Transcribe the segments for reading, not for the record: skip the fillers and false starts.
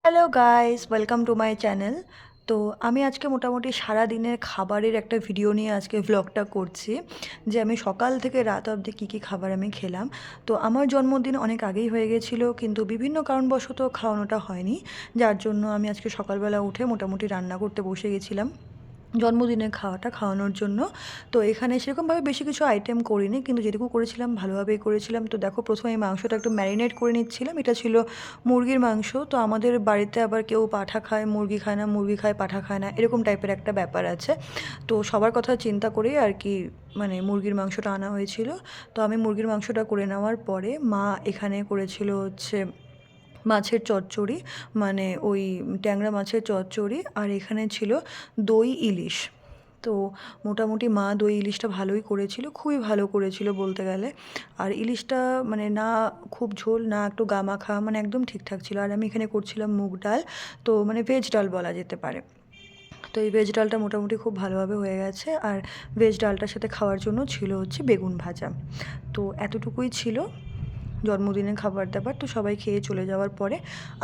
Hello guys, welcome to my channel. তো আমি আজকে মোটামুটি সারা দিনের খাবারের একটা ভিডিও নিয়ে আজকে ভ্লগটা করছি, যে আমি সকাল থেকে রাত অবধি কী কী খাবার আমি খেলাম। তো আমার জন্মদিন অনেক আগেই হয়ে গেছিলো, কিন্তু বিভিন্ন কারণবশত খাওয়ানোটা হয়নি, যার জন্য আমি আজকে সকালবেলা উঠে মোটামুটি রান্না করতে বসে গেছিলাম জন্মদিনের খাওয়াটা খাওয়ানোর জন্য। তো এখানে সেরকমভাবে বেশি কিছু আইটেম করিনি, কিন্তু যেটুকু করেছিলাম ভালোভাবেই করেছিলাম। তো দেখো, প্রথমে এই মাংসটা একটু ম্যারিনেট করে নিচ্ছিলাম। এটা ছিল মুরগির মাংস। তো আমাদের বাড়িতে আবার কেউ পাঁঠা খায়, মুরগি খায় না, মুরগি খায় পাঁঠা খায় না, এরকম টাইপের একটা ব্যাপার আছে। তো সবার কথা চিন্তা করেই আর কি মানে মুরগির মাংসটা আনা হয়েছিল। তো আমি মুরগির মাংসটা করে নেওয়ার পরে মা এখানে করেছিল হচ্ছে মাছের চচ্চড়ি, মানে ওই ট্যাংরা মাছের চচ্চড়ি, আর এখানে ছিল দই ইলিশ। তো মোটামুটি মা দই ইলিশটা ভালোই করেছিল, খুবই ভালো করেছিল বলতে গেলে। আর ইলিশটা মানে না খুব ঝোল, না একটু গামাখা, মানে একদম ঠিকঠাক ছিল। আর আমি এখানে করছিলাম মুগ ডাল, তো মানে ভেজ ডাল বলা যেতে পারে। তো এই ভেজ ডালটা মোটামুটি খুব ভালোভাবে হয়ে গেছে। আর ভেজ ডালটার সাথে খাওয়ার জন্য ছিল হচ্ছে বেগুন ভাজা। তো এতটুকুই ছিল জন্মদিনের খাবার দাবার। তো সবাই খেয়ে চলে যাওয়ার পরে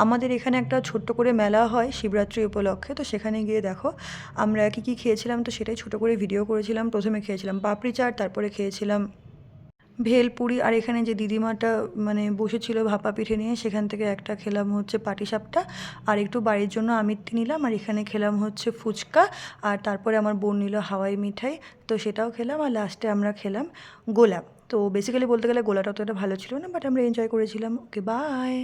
আমাদের এখানে একটা ছোট্ট করে মেলা হয় শিবরাত্রি উপলক্ষে। তো সেখানে গিয়ে দেখো আমরা কী কী খেয়েছিলাম, তো সেটাই ছোটো করে ভিডিও করেছিলাম। প্রথমে খেয়েছিলাম পাপড়ি চাট, তারপরে খেয়েছিলাম ভেলপুরি, আর এখানে যে দিদিমাটা মানে বসেছিল ভাপা পিঠে নিয়ে, সেখান থেকে একটা খেলাম হচ্ছে পাটিসাপটা, আর একটু বাড়ির জন্য আমিত্তি নিলাম। আর এখানে খেলাম হচ্ছে ফুচকা, আর তারপরে আমার বোন নিল হাওয়াই মিঠাই, তো সেটাও খেলাম। আর লাস্টে আমরা খেলাম গোলা। তো বেসিক্যালি বলতে গেলে গোলাটা অতটা ভালো ছিল না, বাট আমরা এনজয় করেছিলাম। ওকে, বাই।